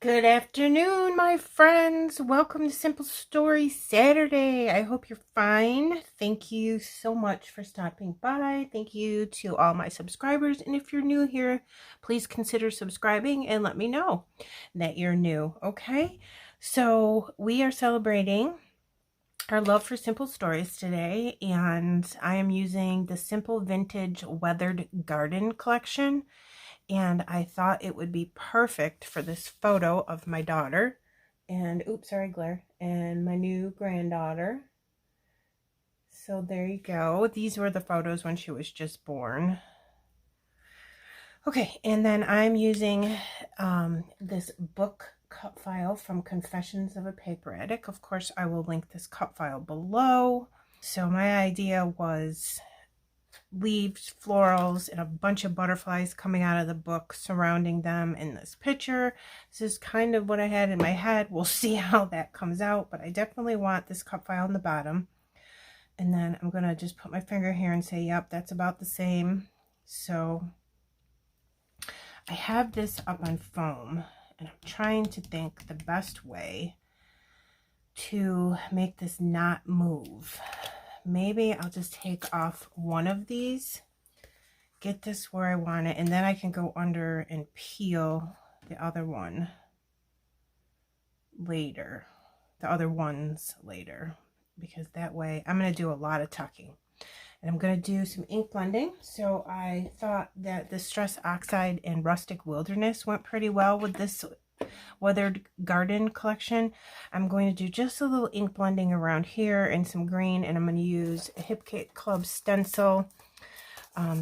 Good afternoon, my friends. Welcome to Simple Story Saturday. I hope you're fine. Thank you so much for stopping by. Thank you to all my subscribers. And if you're new here, please consider subscribing and let me know that you're new, okay? So we are celebrating our love for simple stories today, and I am using the Simple Vintage Weathered Garden collection. And I thought it would be perfect for this photo of my daughter and oops, sorry, glare, and my new granddaughter. So there you go. These were the photos when she was just born. Okay, and then I'm using this book cut file from Confessions of a Paper Addict. Of course, I will link this cut file below. So my idea was leaves, florals, and a bunch of butterflies coming out of the book surrounding them in this picture. This is kind of what I had in my head. We'll see how that comes out, but I definitely want this cut file on the bottom. And then I'm going to just put my finger here and say, yep, that's about the same. So I have this up on foam, and I'm trying to think the best way to make this not move. Maybe I'll just take off one of these, get this where I want it, and then I can go under and peel the other one later, the other ones later, because that way I'm going to do a lot of tucking. And I'm going to do some ink blending. So I thought that the Stress Oxide and Rustic Wilderness went pretty well with this Weathered Garden collection. I'm going to do just a little ink blending around here and some green, and I'm going to use a Hip Kit Club stencil.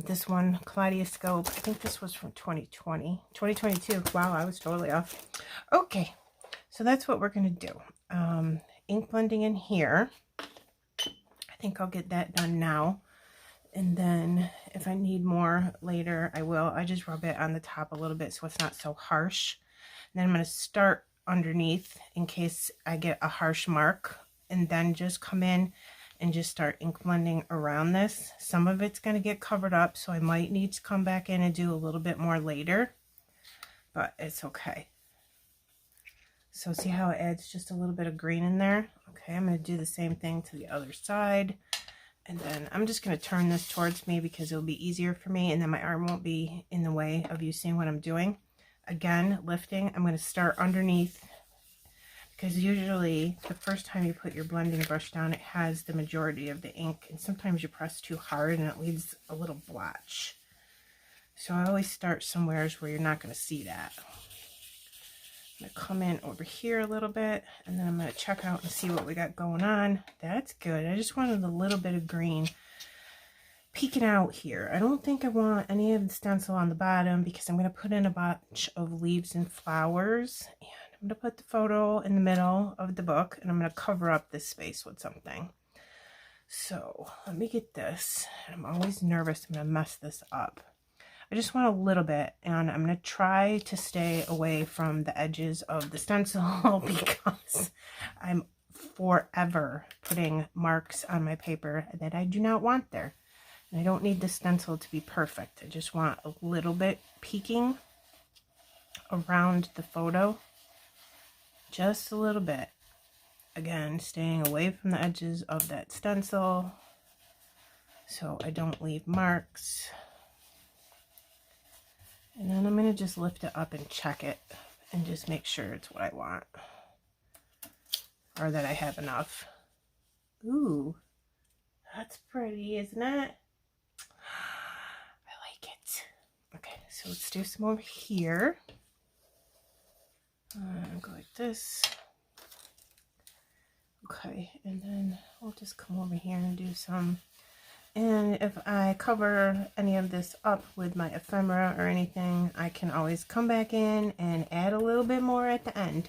This one, Kaleidoscope. I think this was from 2022. Wow, I was totally off. Okay, so that's what we're going to do. Ink blending in here. I think I'll get that done now. And then if I need more later, I will. I just rub it on the top a little bit so it's not so harsh. Then I'm going to start underneath in case I get a harsh mark, and then just come in and just start ink blending around this. Some of it's going to get covered up, so I might need to come back in and do a little bit more later, but it's okay. So see how it adds just a little bit of green in there? Okay, I'm going to do the same thing to the other side. And then I'm just going to turn this towards me because it'll be easier for me, and then my arm won't be in the way of you seeing what I'm doing. Again, lifting, I'm going to start underneath, because usually the first time you put your blending brush down, it has the majority of the ink, and sometimes you press too hard and it leaves a little blotch. So I always start somewhere where you're not going to see that. I'm going to come in over here a little bit, and then I'm going to check out and see what we got going on. That's good. I just wanted a little bit of green peeking out here. I don't think I want any of the stencil on the bottom because I'm going to put in a bunch of leaves and flowers, and I'm going to put the photo in the middle of the book, and I'm going to cover up this space with something. So let me get this. I'm always nervous I'm going to mess this up. I just want a little bit, and I'm going to try to stay away from the edges of the stencil because I'm forever putting marks on my paper that I do not want there. I don't need the stencil to be perfect. I just want a little bit peeking around the photo. Just a little bit. Again, staying away from the edges of that stencil so I don't leave marks. And then I'm going to just lift it up and check it and just make sure it's what I want. Or that I have enough. Ooh, that's pretty, isn't it? Okay, so let's do some over here. Go like this. Okay, and then I'll just come over here and do some. And if I cover any of this up with my ephemera or anything, I can always come back in and add a little bit more at the end.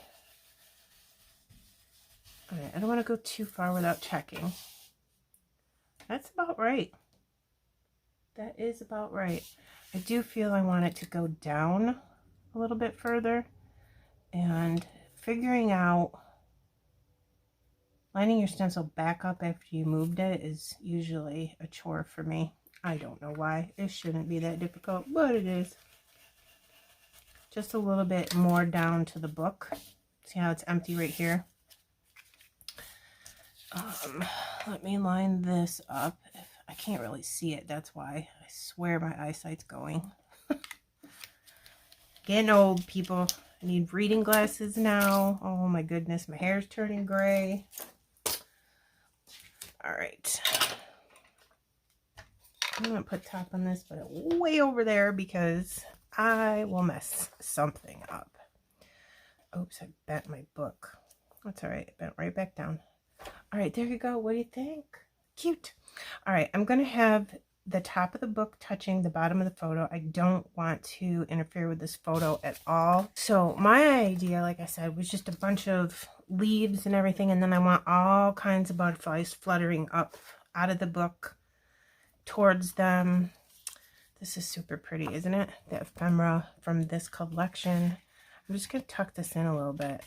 Alright, I don't want to go too far without checking. That's about right. That is about right. I do feel I want it to go down a little bit further, and figuring out lining your stencil back up after you moved it is usually a chore for me. I don't know why. It shouldn't be that difficult, but it is. just a little bit more down to the book. See how it's empty right here? Let me line this up. I can't really see it, that's why. I swear my eyesight's going. Getting old, people. I need reading glasses now. Oh my goodness, my hair's turning gray. All right. I'm going to put top on this, but way over there because I will mess something up. Oops, I bent my book. That's all right. It bent right back down. All right, there you go. What do you think? Cute. All right, I'm going to have the top of the book touching the bottom of the photo. I don't want to interfere with this photo at all. So my idea, like I said, was just a bunch of leaves and everything, and then I want all kinds of butterflies fluttering up out of the book towards them. This is super pretty, isn't it? The ephemera from this collection. I'm just going to tuck this in a little bit.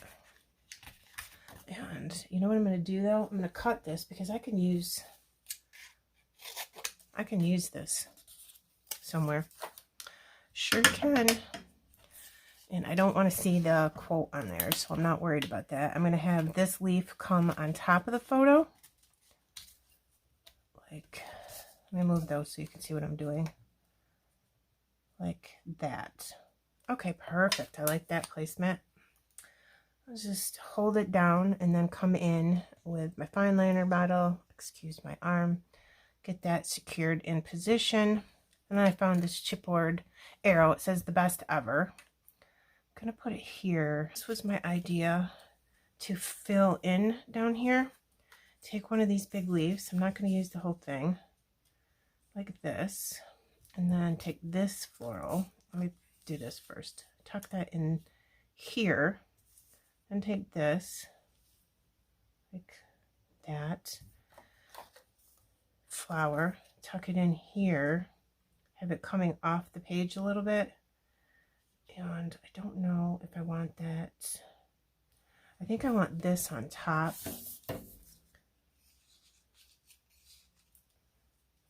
And you know what I'm going to do though? I'm going to cut this because I can use this somewhere. Sure can. And I don't want to see the quote on there, so I'm not worried about that. I'm going to have this leaf come on top of the photo. Like, let me move those so you can see what I'm doing. Like that. Okay, perfect. I like that placement. I'll just hold it down and then come in with my fine liner bottle. Excuse my arm. Get that secured in position. And then I found this chipboard arrow. It says the best ever. I'm going to put it here. This was my idea to fill in down here. Take one of these big leaves. I'm not going to use the whole thing. Like this. And then take this floral. Let me do this first. Tuck that in here. And take this. Like that. Flower. Tuck it in here. Have it coming off the page a little bit. And I don't know if I want that. I think I want this on top.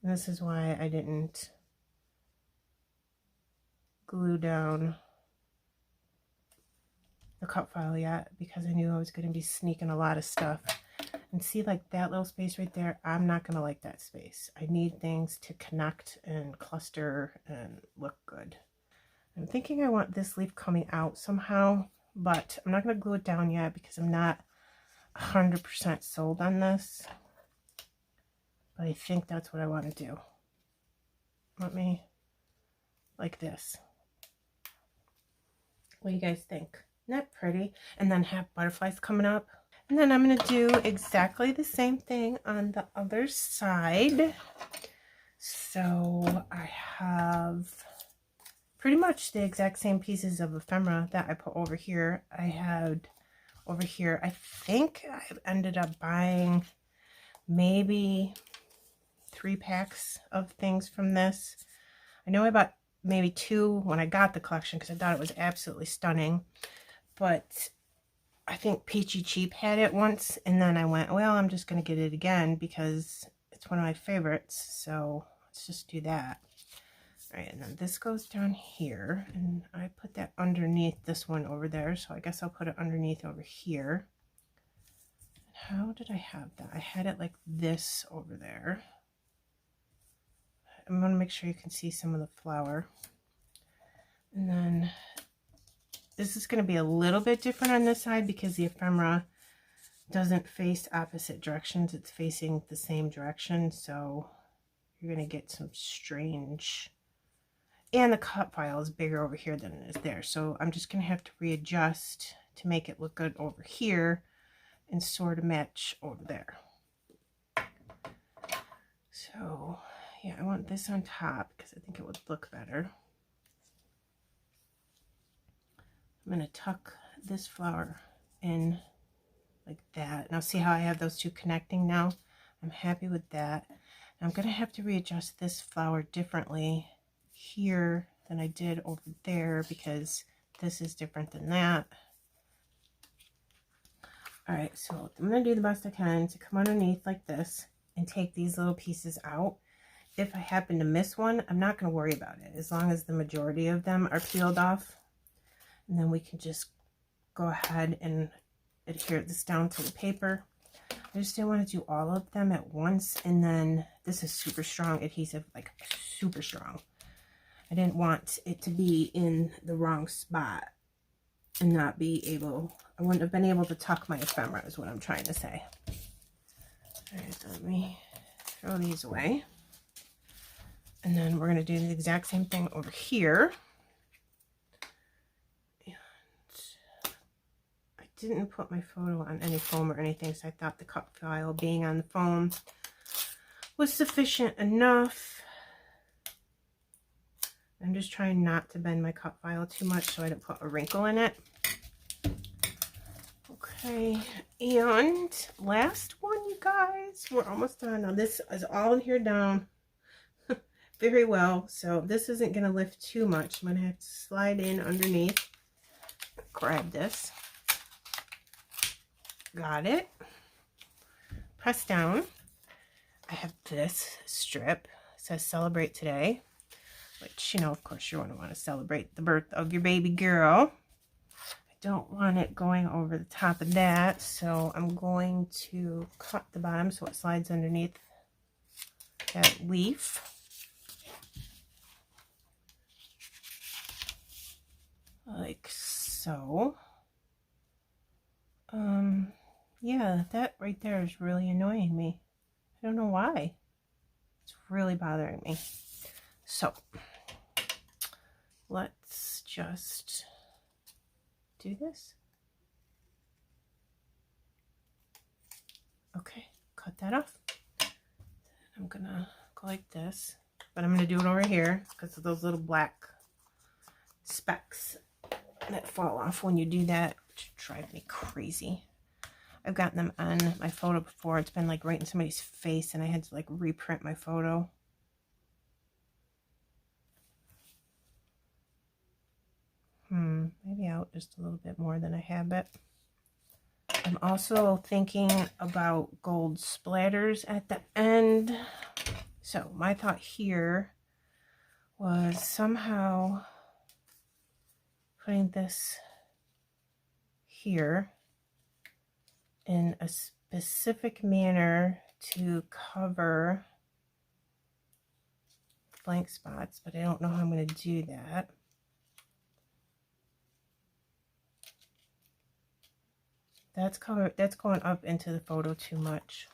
And this is why I didn't glue down the cut file yet, because I knew I was going to be sneaking a lot of stuff. And see, like that little space right there, I'm not going to like that space. I need things to connect and cluster and look good. I'm thinking I want this leaf coming out somehow, but I'm not going to glue it down yet because I'm not 100% sold on this. But I think that's what I want to do. Let me, like this. What do you guys think? Isn't that pretty? And then have butterflies coming up. And then I'm going to do exactly the same thing on the other side. So I have pretty much the exact same pieces of ephemera that I put over here. I had over here, I think I ended up buying maybe 3 packs of things from this. I know I bought maybe 2 when I got the collection because I thought it was absolutely stunning. But I think Peachy Cheap had it once, and then I went, well, I'm just going to get it again because it's one of my favorites. So let's just do that. All right, and then this goes down here, and I put that underneath this one over there. So I guess I'll put it underneath over here. How did I have that? I had it like this over there. I'm going to make sure you can see some of the flower. And then this is going to be a little bit different on this side because the ephemera doesn't face opposite directions. It's facing the same direction. So you're going to get some strange... And the cut file is bigger over here than it is there. So I'm just going to have to readjust to make it look good over here and sort of match over there. So yeah, I want this on top because I think it would look better. I'm going to tuck this flower in like that. Now see how I have those two connecting now? I'm happy with that. I'm going to have to readjust this flower differently here than I did over there because this is different than that. All right, so I'm going to do the best I can to come underneath like this and take these little pieces out. If I happen to miss one, I'm not going to worry about it as long as the majority of them are peeled off. And then we can just go ahead and adhere this down to the paper. I just didn't want to do all of them at once. And then this is super strong adhesive, like super strong. I didn't want it to be in the wrong spot and not be able, I wouldn't have been able to tuck my ephemera is what I'm trying to say. All right, let me throw these away. And then we're going to do the exact same thing over here. And I didn't put my photo on any foam or anything, so I thought the cut file being on the foam was sufficient enough. I'm just trying not to bend my cut file too much so I don't put a wrinkle in it. Okay, and last one, you guys. We're almost done. Now this is all in here down very well, so this isn't going to lift too much. I'm going to have to slide in underneath. Grab this. Got it. Press down. I have this strip. It says celebrate today. Which, you know, of course, you're going to want to celebrate the birth of your baby girl. I don't want it going over the top of that, so I'm going to cut the bottom so it slides underneath that leaf. Like so. Yeah, that right there is really annoying me. I don't know why. It's really bothering me. So let's just do this. Okay, cut that off. I'm gonna go like this, but I'm gonna do it over here because of those little black specks that fall off when you do that, which drive me crazy. I've gotten them on my photo before. It's been like right in somebody's face and I had to like reprint my photo. Maybe out just a little bit more than I have it. I'm also thinking about gold splatters at the end. So my thought here was somehow putting this here in a specific manner to cover blank spots, but I don't know how I'm going to do that. That's going up into the photo too much.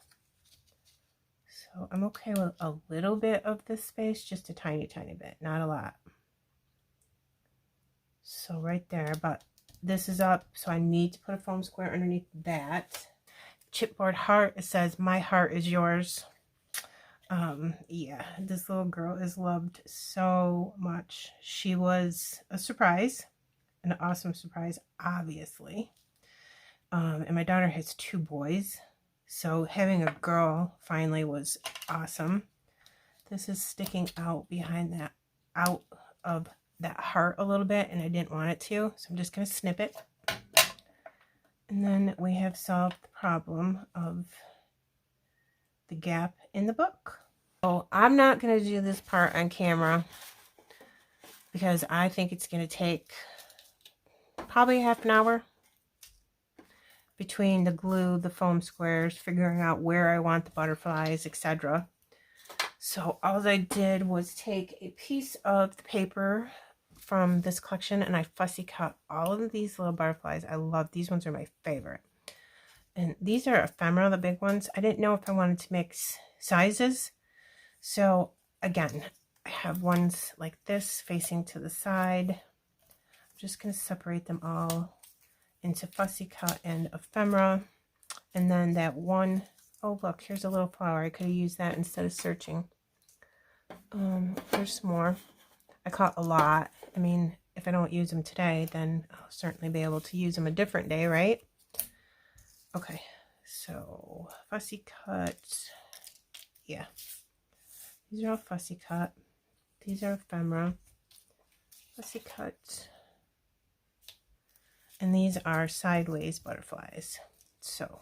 So I'm okay with a little bit of this space, just a tiny, tiny bit, not a lot. So right there, but this is up, so I need to put a foam square underneath that. Chipboard heart, it says, my heart is yours. Yeah, this little girl is loved so much. She was a surprise, an awesome surprise, obviously. And my daughter has 2 boys, so having a girl finally was awesome. This is sticking out behind that, out of that heart a little bit, and I didn't want it to, so I'm just going to snip it. And then we have solved the problem of the gap in the book. So I'm not going to do this part on camera because I think it's going to take probably half an hour between the glue, the foam squares, figuring out where I want the butterflies, etc. So all I did was take a piece of the paper from this collection and I fussy cut all of these little butterflies. I love these ones, are my favorite. And these are ephemera, the big ones. I didn't know if I wanted to mix sizes. So again, I have ones like this facing to the side. I'm just going to separate them all into fussy cut and ephemera. And then that one, oh look, here's a little flower. I could have used that instead of searching. There's some more. I caught a lot. I mean, if I don't use them today, then I'll certainly be able to use them a different day, right? Okay, so fussy cut. Yeah, these are all fussy cut. These are ephemera. Fussy cut. And these are sideways butterflies. So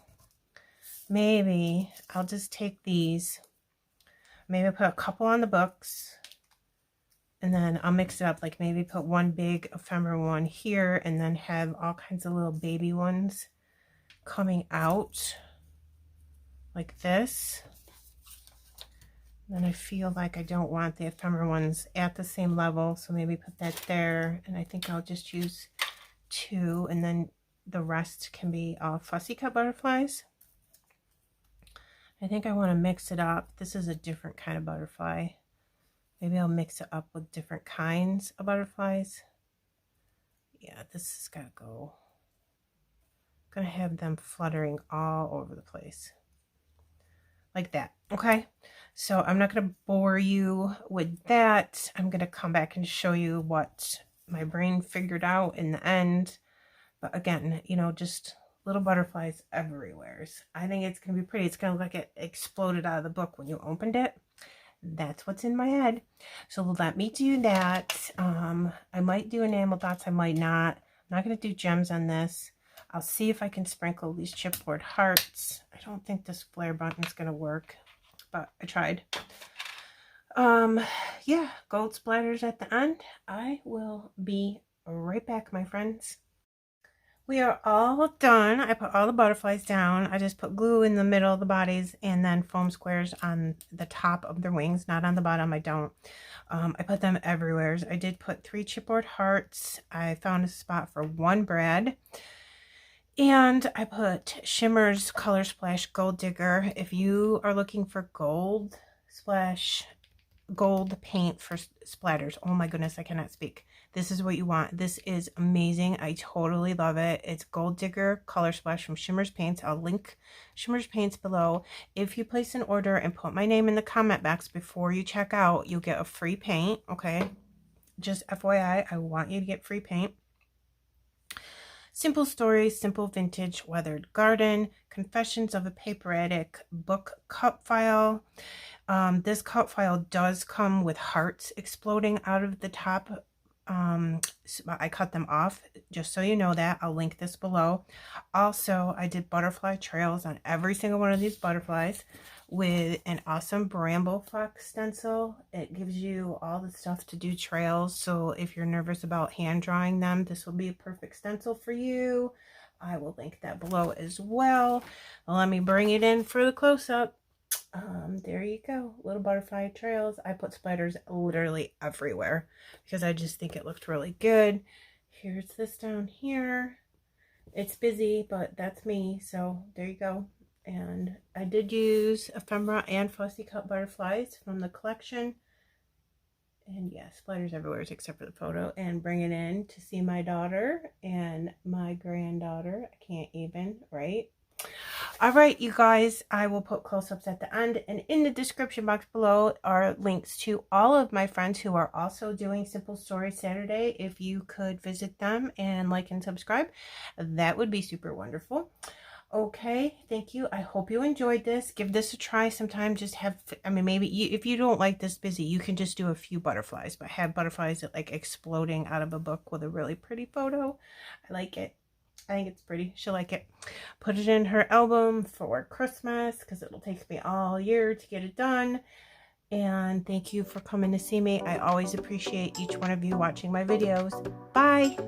maybe I'll just take these, maybe put a couple on the books, And then I'll mix it up, like maybe put one big ephemera one here and then have all kinds of little baby ones coming out like this. Then I feel like I don't want the ephemera ones at the same level, so maybe put that there. And I think I'll just use 2, and then the rest can be all fussy cut butterflies. I think I want to mix it up. This is a different kind of butterfly. Maybe I'll mix it up with different kinds of butterflies. Yeah, this has got to go. I'm going to have them fluttering all over the place. Like that. Okay, so I'm not going to bore you with that. I'm going to come back and show you what my brain figured out in the end. But again, you know, just little butterflies everywhere. I think it's going to be pretty. It's going to look like it exploded out of the book when you opened it. That's what's in my head. So let me do that. I might do enamel dots. I might not. I'm not going to do gems on this. I'll see if I can sprinkle these chipboard hearts. I don't think this flare button is going to work, but I tried. Yeah, gold splatters at the end. I will be right back, my friends. We are all done. I put all the butterflies down. I just put glue in the middle of the bodies and then foam squares on the top of their wings, not on the bottom. I don't. I put them everywhere. I did put 3 chipboard hearts. I found a spot for 1 brad. And I put Shimmerz Color Splash Gold Digger. If you are looking for gold splash, gold paint for splatters, oh my goodness, I cannot speak. This is what you want. This is amazing. I totally love it. It's Gold Digger Color Splash from Shimmerz Paints. I'll link Shimmerz Paints below. If you place an order and put my name in the comment box before you check out, you'll get a free paint, okay? Just FYI, I want you to get free paint. Simple Stories, Simple Vintage Weathered Garden, Confessions of a Paper Addict book cut file. This cut file does come with hearts exploding out of the top. So I cut them off, just so you know that. I'll link this below. Also, I did butterfly trails on every single one of these butterflies with an awesome Bramble Fox stencil. It gives you all the stuff to do trails, so if you're nervous about hand drawing them, this will be a perfect stencil for you. I will link that below as well. Let me bring it in for the close-up. There you go, little butterfly trails. I put splatters literally everywhere because I just think it looked really good. Here's this down here. It's busy, but that's me, so there you go. And I did use ephemera and fussy cut butterflies from the collection. And yeah, splatters everywhere except for the photo. And bring it in to see my daughter and my granddaughter. I can't even, right? All right, you guys, I will put close-ups at the end, and in the description box below are links to all of my friends who are also doing Simple Stories Saturday. If you could visit them and like and subscribe, that would be super wonderful. Okay, thank you. I hope you enjoyed this. Give this a try sometime. Just have, I mean, maybe if you don't like this busy, you can just do a few butterflies, but have butterflies that like exploding out of a book with a really pretty photo. I like it. I think it's pretty. She'll like it. Put it in her album for Christmas because it'll take me all year to get it done. And thank you for coming to see me. I always appreciate each one of you watching my videos. Bye!